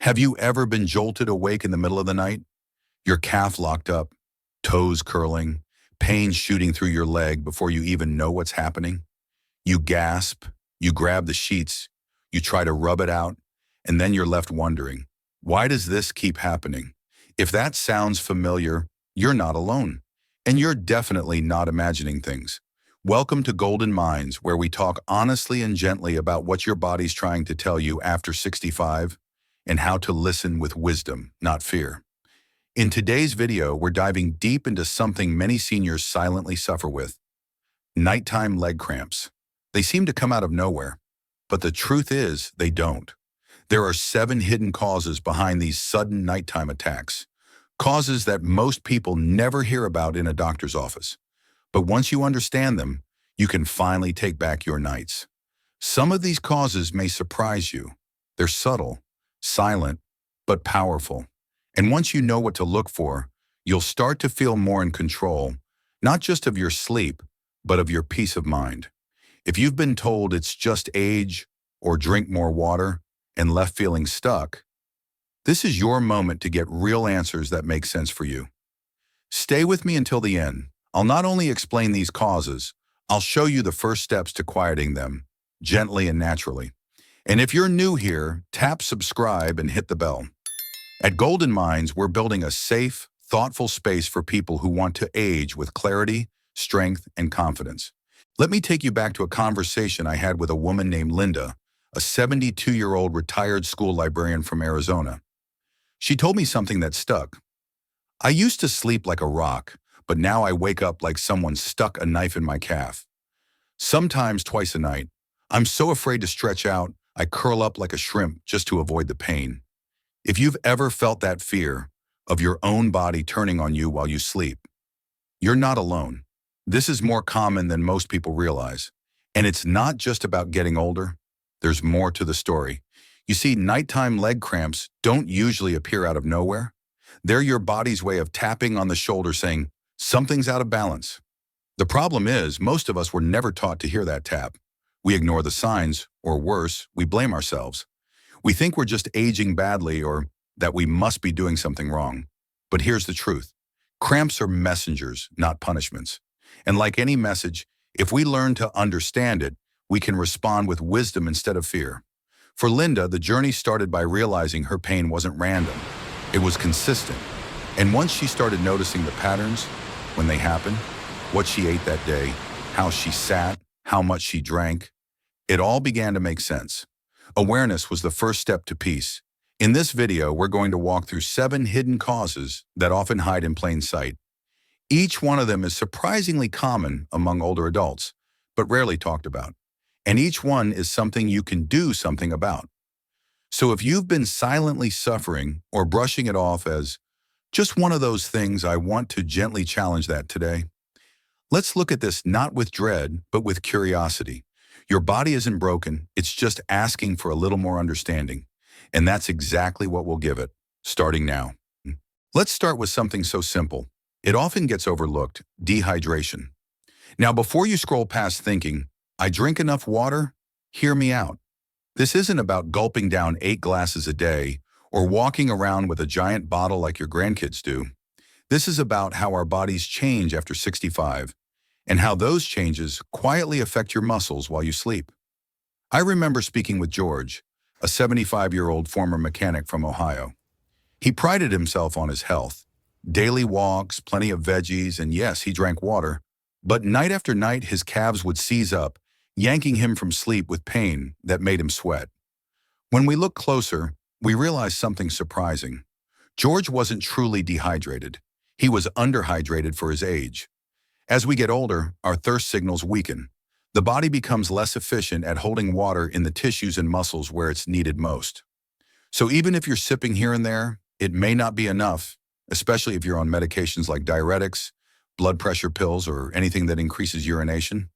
Have you ever been jolted awake in the middle of the night? Your calf locked up, toes curling, pain shooting through your leg before you even know what's happening? You gasp, you grab the sheets, you try to rub it out, and then you're left wondering, why does this keep happening? If that sounds familiar, you're not alone. And you're definitely not imagining things. Welcome to Golden Minds, where we talk honestly and gently about what your body's trying to tell you after 65 and how to listen with wisdom, not fear. In today's video, we're diving deep into something many seniors silently suffer with: nighttime leg cramps. They seem to come out of nowhere, but the truth is they don't. There are 7 hidden causes behind these sudden nighttime attacks, causes that most people never hear about in a doctor's office. But once you understand them, you can finally take back your nights. Some of these causes may surprise you. They're subtle, silent, but powerful. And once you know what to look for, you'll start to feel more in control, not just of your sleep, but of your peace of mind. If you've been told it's just age or drink more water and left feeling stuck, this is your moment to get real answers that make sense for you. Stay with me until the end. I'll not only explain these causes, I'll show you the first steps to quieting them, gently and naturally. And if you're new here, tap subscribe and hit the bell. At Golden Minds, we're building a safe, thoughtful space for people who want to age with clarity, strength, and confidence. Let me take you back to a conversation I had with a woman named Linda, a 72-year-old retired school librarian from Arizona. She told me something that stuck. "I used to sleep like a rock, but now I wake up like someone stuck a knife in my calf. Sometimes twice a night. I'm so afraid to stretch out, I curl up like a shrimp just to avoid the pain." If you've ever felt that fear of your own body turning on you while you sleep, you're not alone. This is more common than most people realize. And it's not just about getting older. There's more to the story. You see, nighttime leg cramps don't usually appear out of nowhere. They're your body's way of tapping on the shoulder saying, something's out of balance. The problem is, most of us were never taught to hear that tap. We ignore the signs, or worse, we blame ourselves. We think we're just aging badly or that we must be doing something wrong. But here's the truth. Cramps are messengers, not punishments. And like any message, if we learn to understand it, we can respond with wisdom instead of fear. For Linda, the journey started by realizing her pain wasn't random. It was consistent. And once she started noticing the patterns, when they happened, what she ate that day, how she sat, how much she drank, it all began to make sense. Awareness was the first step to peace. In this video, we're going to walk through 7 hidden causes that often hide in plain sight. Each one of them is surprisingly common among older adults, but rarely talked about. And each one is something you can do something about. So if you've been silently suffering or brushing it off as just one of those things, I want to gently challenge that today. Let's look at this not with dread, but with curiosity. Your body isn't broken, it's just asking for a little more understanding. And that's exactly what we'll give it, starting now. Let's start with something so simple. It often gets overlooked: dehydration. Now, before you scroll past thinking, I drink enough water, hear me out. This isn't about gulping down 8 glasses a day or walking around with a giant bottle like your grandkids do. This is about how our bodies change after 65 and how those changes quietly affect your muscles while you sleep. I remember speaking with George, a 75-year-old former mechanic from Ohio. He prided himself on his health, daily walks, plenty of veggies, and yes, he drank water, but night after night his calves would seize up, yanking him from sleep with pain that made him sweat. When we look closer, we realize something surprising. George wasn't truly dehydrated. He was underhydrated for his age. As we get older, our thirst signals weaken. The body becomes less efficient at holding water in the tissues and muscles where it's needed most. So even if you're sipping here and there, it may not be enough, especially if you're on medications like diuretics, blood pressure pills, or anything that increases urination.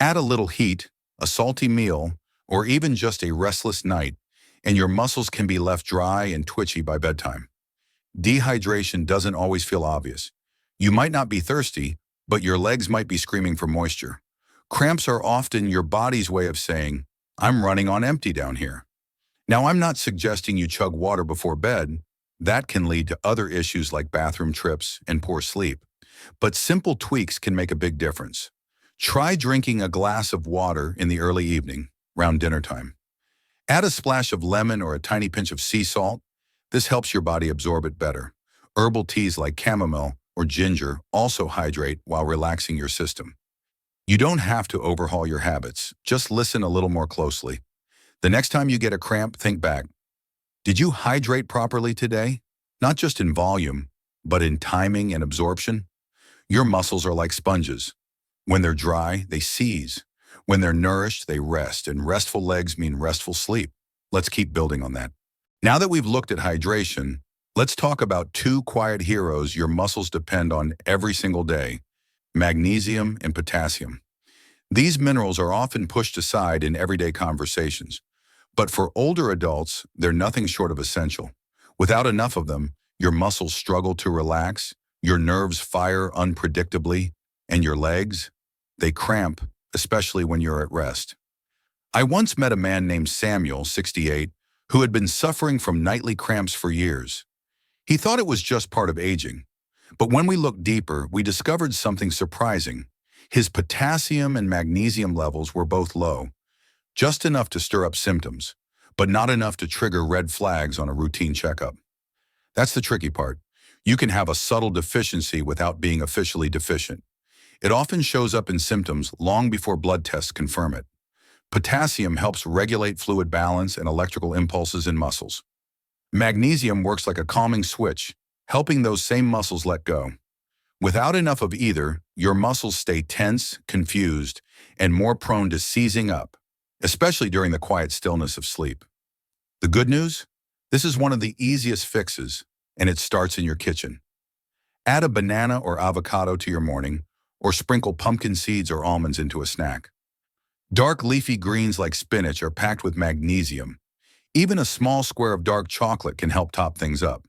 Add a little heat, a salty meal, or even just a restless night, and your muscles can be left dry and twitchy by bedtime. Dehydration doesn't always feel obvious. You might not be thirsty, but your legs might be screaming for moisture. Cramps are often your body's way of saying, I'm running on empty down here. Now, I'm not suggesting you chug water before bed. That can lead to other issues like bathroom trips and poor sleep. But simple tweaks can make a big difference. Try drinking a glass of water in the early evening, around dinner time. Add a splash of lemon or a tiny pinch of sea salt. This helps your body absorb it better. Herbal teas like chamomile or ginger also hydrate while relaxing your system. You don't have to overhaul your habits. Just listen a little more closely. The next time you get a cramp, think back. Did you hydrate properly today? Not just in volume, but in timing and absorption? Your muscles are like sponges. When they're dry, they seize. When they're nourished, they rest, and restful legs mean restful sleep. Let's keep building on that. Now that we've looked at hydration, let's talk about two quiet heroes your muscles depend on every single day: magnesium and potassium. These minerals are often pushed aside in everyday conversations, but for older adults, they're nothing short of essential. Without enough of them, your muscles struggle to relax, your nerves fire unpredictably, and your legs, they cramp, especially when you're at rest. I once met a man named Samuel, 68, who had been suffering from nightly cramps for years. He thought it was just part of aging. But when we looked deeper, we discovered something surprising. His potassium and magnesium levels were both low, just enough to stir up symptoms, but not enough to trigger red flags on a routine checkup. That's the tricky part. You can have a subtle deficiency without being officially deficient. It often shows up in symptoms long before blood tests confirm it. Potassium helps regulate fluid balance and electrical impulses in muscles. Magnesium works like a calming switch, helping those same muscles let go. Without enough of either, your muscles stay tense, confused, and more prone to seizing up, especially during the quiet stillness of sleep. The good news? This is one of the easiest fixes, and it starts in your kitchen. Add a banana or avocado to your morning, or sprinkle pumpkin seeds or almonds into a snack. Dark leafy greens like spinach are packed with magnesium. Even a small square of dark chocolate can help top things up.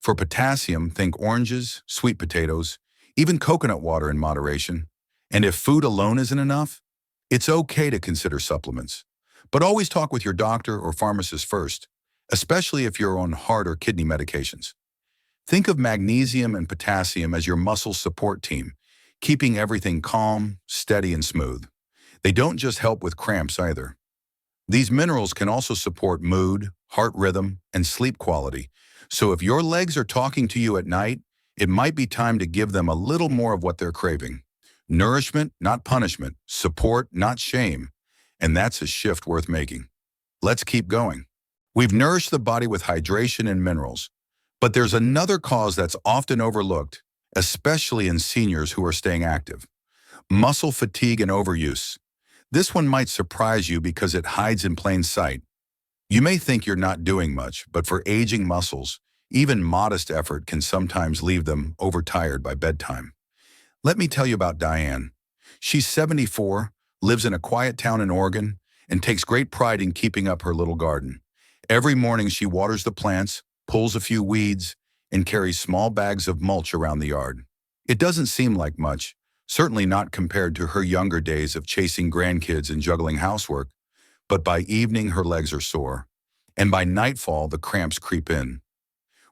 For potassium, think oranges, sweet potatoes, even coconut water in moderation. And if food alone isn't enough, it's okay to consider supplements. But always talk with your doctor or pharmacist first, especially if you're on heart or kidney medications. Think of magnesium and potassium as your muscle support team, keeping everything calm, steady, and smooth. They don't just help with cramps either. These minerals can also support mood, heart rhythm, and sleep quality. So if your legs are talking to you at night, it might be time to give them a little more of what they're craving. Nourishment, not punishment. Support, not shame. And that's a shift worth making. Let's keep going. We've nourished the body with hydration and minerals. But there's another cause that's often overlooked, especially in seniors who are staying active: muscle fatigue and overuse. This one might surprise you because it hides in plain sight. You may think you're not doing much, but for aging muscles, even modest effort can sometimes leave them overtired by bedtime. Let me tell you about Diane. She's 74, lives in a quiet town in Oregon, and takes great pride in keeping up her little garden. Every morning she waters the plants, pulls a few weeds, and carries small bags of mulch around the yard. It doesn't seem like much, certainly not compared to her younger days of chasing grandkids and juggling housework, but by evening her legs are sore, and by nightfall the cramps creep in.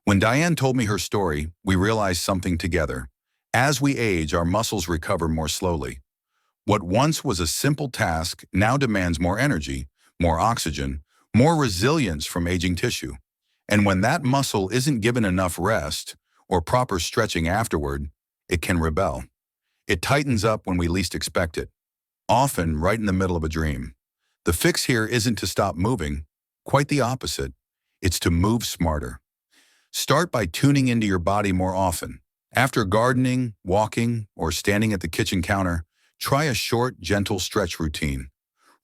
When Diane told me her story, we realized something together. As we age, our muscles recover more slowly. What once was a simple task now demands more energy, more oxygen, more resilience from aging tissue. And when that muscle isn't given enough rest or proper stretching afterward, it can rebel. It tightens up when we least expect it, often right in the middle of a dream. The fix here isn't to stop moving, quite the opposite. It's to move smarter. Start by tuning into your body more often. After gardening, walking, or standing at the kitchen counter, try a short, gentle stretch routine.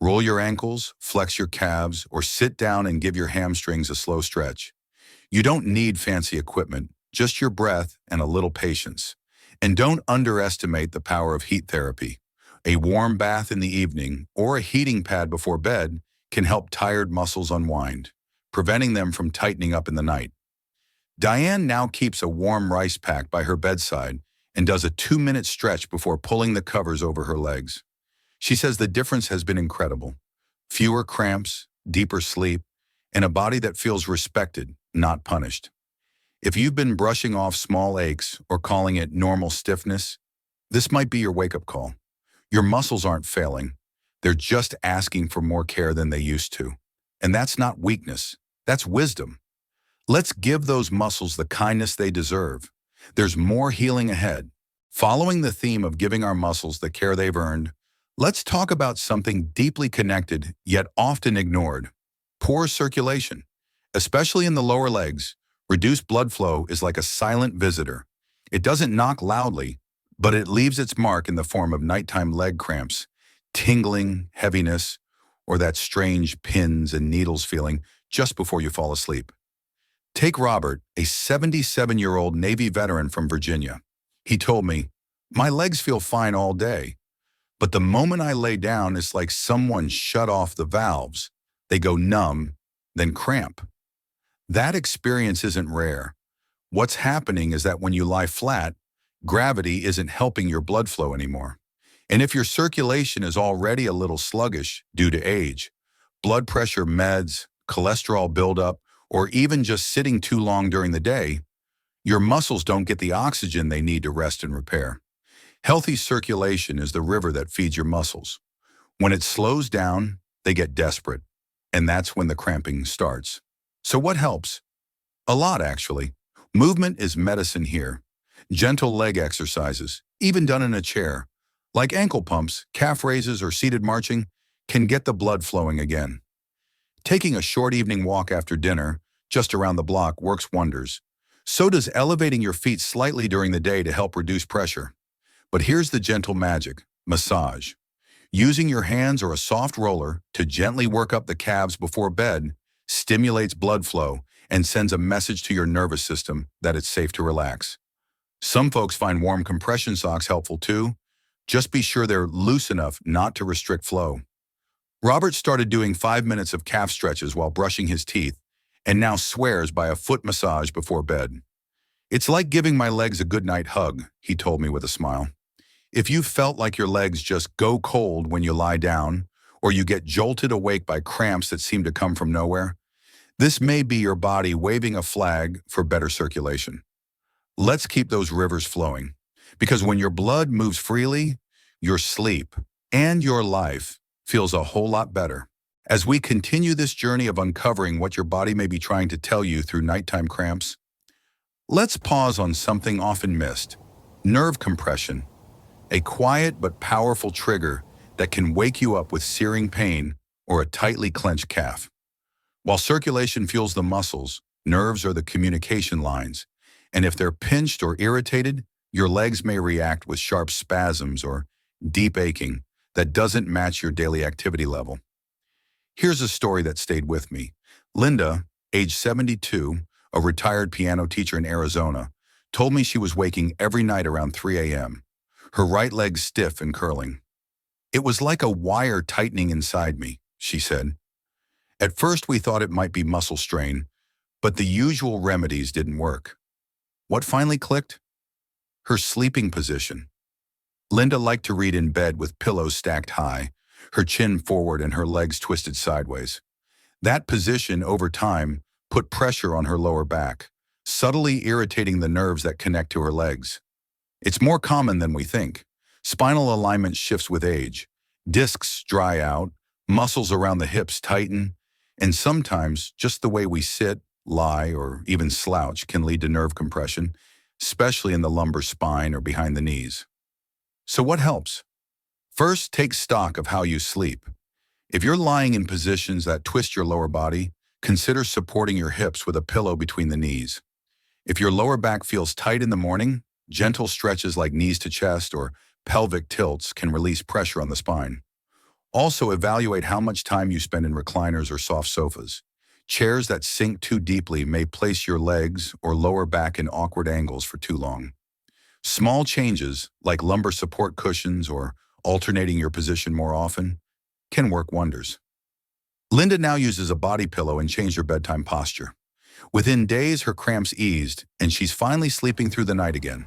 Roll your ankles, flex your calves, or sit down and give your hamstrings a slow stretch. You don't need fancy equipment, just your breath and a little patience. And don't underestimate the power of heat therapy. A warm bath in the evening or a heating pad before bed can help tired muscles unwind, preventing them from tightening up in the night. Diane now keeps a warm rice pack by her bedside and does a 2-minute stretch before pulling the covers over her legs. She says the difference has been incredible. Fewer cramps, deeper sleep, and a body that feels respected, not punished. If you've been brushing off small aches or calling it normal stiffness, this might be your wake-up call. Your muscles aren't failing. They're just asking for more care than they used to. And that's not weakness. That's wisdom. Let's give those muscles the kindness they deserve. There's more healing ahead. Following the theme of giving our muscles the care they've earned, let's talk about something deeply connected yet often ignored: poor circulation. Especially in the lower legs, reduced blood flow is like a silent visitor. It doesn't knock loudly, but it leaves its mark in the form of nighttime leg cramps, tingling, heaviness, or that strange pins and needles feeling just before you fall asleep. Take Robert, a 77-year-old Navy veteran from Virginia. He told me, "My legs feel fine all day, but the moment I lay down, it's like someone shut off the valves. They go numb, then cramp." That experience isn't rare. What's happening is that when you lie flat, gravity isn't helping your blood flow anymore. And if your circulation is already a little sluggish due to age, blood pressure meds, cholesterol buildup, or even just sitting too long during the day, your muscles don't get the oxygen they need to rest and repair. Healthy circulation is the river that feeds your muscles. When it slows down, they get desperate, and that's when the cramping starts. So what helps? A lot, actually. Movement is medicine here. Gentle leg exercises, even done in a chair, like ankle pumps, calf raises, or seated marching, can get the blood flowing again. Taking a short evening walk after dinner, just around the block, works wonders. So does elevating your feet slightly during the day to help reduce pressure. But here's the gentle magic: massage. Using your hands or a soft roller to gently work up the calves before bed stimulates blood flow and sends a message to your nervous system that it's safe to relax. Some folks find warm compression socks helpful too. Just be sure they're loose enough not to restrict flow. Robert started doing 5 minutes of calf stretches while brushing his teeth, and now swears by a foot massage before bed. "It's like giving my legs a goodnight hug," he told me with a smile. If you felt like your legs just go cold when you lie down, or you get jolted awake by cramps that seem to come from nowhere, this may be your body waving a flag for better circulation. Let's keep those rivers flowing, because when your blood moves freely, your sleep and your life feels a whole lot better. As we continue this journey of uncovering what your body may be trying to tell you through nighttime cramps, let's pause on something often missed: nerve compression, a quiet but powerful trigger that can wake you up with searing pain or a tightly clenched calf. While circulation fuels the muscles, nerves are the communication lines, and if they're pinched or irritated, your legs may react with sharp spasms or deep aching that doesn't match your daily activity level. Here's a story that stayed with me. Linda, age 72, a retired piano teacher in Arizona, told me she was waking every night around 3 a.m., her right leg stiff and curling. "It was like a wire tightening inside me," she said. "At first we thought it might be muscle strain, but the usual remedies didn't work." What finally clicked? Her sleeping position. Linda liked to read in bed with pillows stacked high, her chin forward and her legs twisted sideways. That position, over time, put pressure on her lower back, subtly irritating the nerves that connect to her legs. It's more common than we think. Spinal alignment shifts with age. Discs dry out, muscles around the hips tighten, and sometimes just the way we sit, lie, or even slouch can lead to nerve compression, especially in the lumbar spine or behind the knees. So what helps? First, take stock of how you sleep. If you're lying in positions that twist your lower body, consider supporting your hips with a pillow between the knees. If your lower back feels tight in the morning, gentle stretches like knees to chest or pelvic tilts can release pressure on the spine. Also, evaluate how much time you spend in recliners or soft sofas. Chairs that sink too deeply may place your legs or lower back in awkward angles for too long. Small changes, like lumbar support cushions or alternating your position more often, can work wonders. Linda now uses a body pillow and changed her bedtime posture. Within days, her cramps eased, and she's finally sleeping through the night again.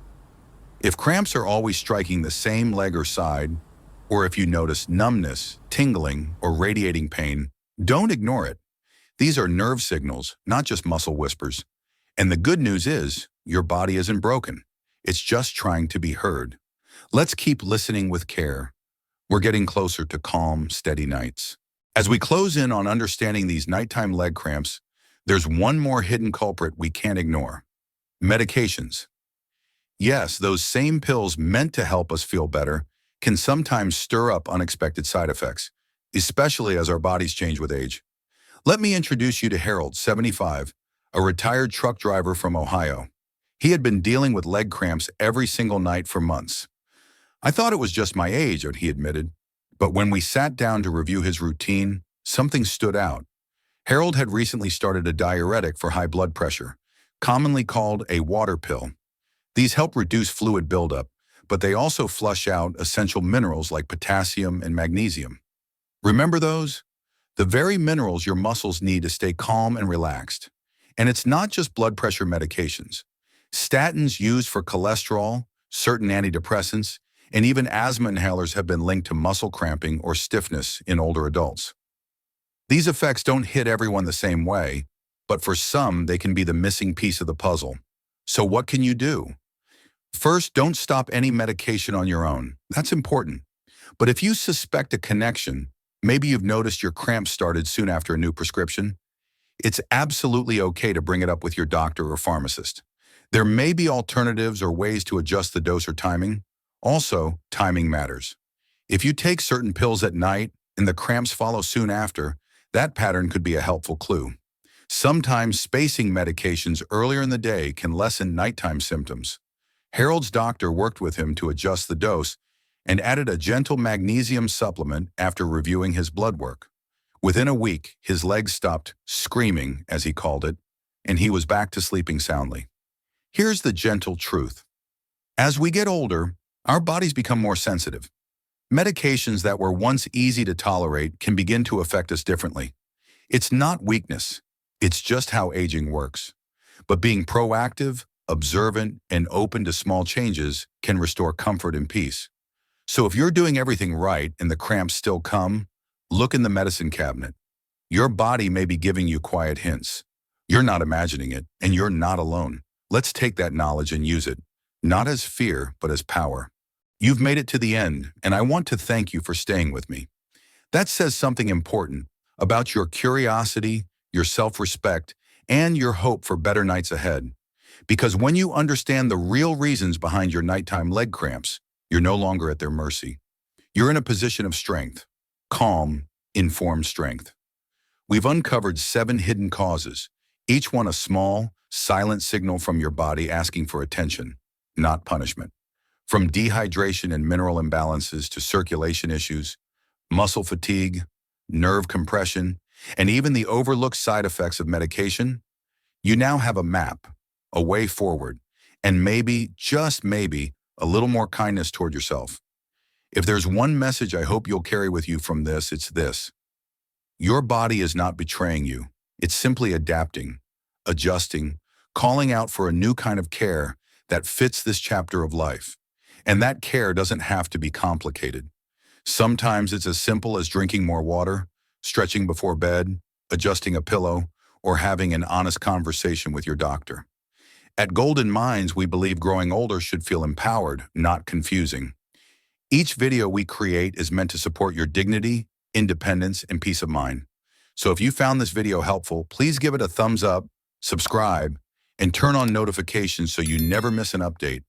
If cramps are always striking the same leg or side, or if you notice numbness, tingling, or radiating pain, don't ignore it. These are nerve signals, not just muscle whispers. And the good news is, your body isn't broken. It's just trying to be heard. Let's keep listening with care. We're getting closer to calm, steady nights. As we close in on understanding these nighttime leg cramps, there's one more hidden culprit we can't ignore. Medications. Yes, those same pills meant to help us feel better can sometimes stir up unexpected side effects, especially as our bodies change with age. Let me introduce you to Harold, 75, a retired truck driver from Ohio. He had been dealing with leg cramps every single night for months. I thought it was just my age, he admitted. But when we sat down to review his routine, something stood out. Harold had recently started a diuretic for high blood pressure, commonly called a water pill. These help reduce fluid buildup, but they also flush out essential minerals like potassium and magnesium. Remember those? The very minerals your muscles need to stay calm and relaxed. And it's not just blood pressure medications. Statins used for cholesterol, certain antidepressants, and even asthma inhalers have been linked to muscle cramping or stiffness in older adults. These effects don't hit everyone the same way, but for some, they can be the missing piece of the puzzle. So what can you do? First, don't stop any medication on your own. That's important. But if you suspect a connection, maybe you've noticed your cramps started soon after a new prescription, it's absolutely okay to bring it up with your doctor or pharmacist. There may be alternatives or ways to adjust the dose or timing. Also, timing matters. If you take certain pills at night and the cramps follow soon after, that pattern could be a helpful clue. Sometimes spacing medications earlier in the day can lessen nighttime symptoms. Harold's doctor worked with him to adjust the dose and added a gentle magnesium supplement after reviewing his blood work. Within a week, his legs stopped screaming, as he called it, and he was back to sleeping soundly. Here's the gentle truth. As we get older, our bodies become more sensitive. Medications that were once easy to tolerate can begin to affect us differently. It's not weakness, it's just how aging works. But being proactive, observant, and open to small changes can restore comfort and peace. So if you're doing everything right and the cramps still come, look in the medicine cabinet. Your body may be giving you quiet hints. You're not imagining it, and you're not alone. Let's take that knowledge and use it, not as fear, but as power. You've made it to the end, and I want to thank you for staying with me. That says something important about your curiosity, your self-respect, and your hope for better nights ahead. Because when you understand the real reasons behind your nighttime leg cramps, you're no longer at their mercy. You're in a position of strength, calm, informed strength. We've uncovered 7 hidden causes, each one a small, silent signal from your body asking for attention, not punishment. From dehydration and mineral imbalances to circulation issues, muscle fatigue, nerve compression, and even the overlooked side effects of medication, you now have a map, a way forward, and maybe, just maybe, a little more kindness toward yourself. If there's one message I hope you'll carry with you from this, it's this. Your body is not betraying you. It's simply adapting, adjusting, calling out for a new kind of care that fits this chapter of life. And that care doesn't have to be complicated. Sometimes it's as simple as drinking more water, stretching before bed, adjusting a pillow, or having an honest conversation with your doctor. At Golden Minds, we believe growing older should feel empowered, not confusing. Each video we create is meant to support your dignity, independence, and peace of mind. So if you found this video helpful, please give it a thumbs up, subscribe, and turn on notifications so you never miss an update.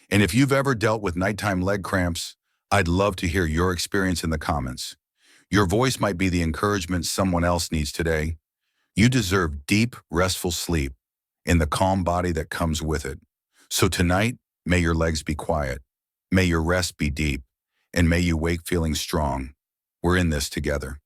And if you've ever dealt with nighttime leg cramps, I'd love to hear your experience in the comments. Your voice might be the encouragement someone else needs today. You deserve deep, restful sleep in the calm body that comes with it. So tonight, may your legs be quiet, may your rest be deep, and may you wake feeling strong. We're in this together.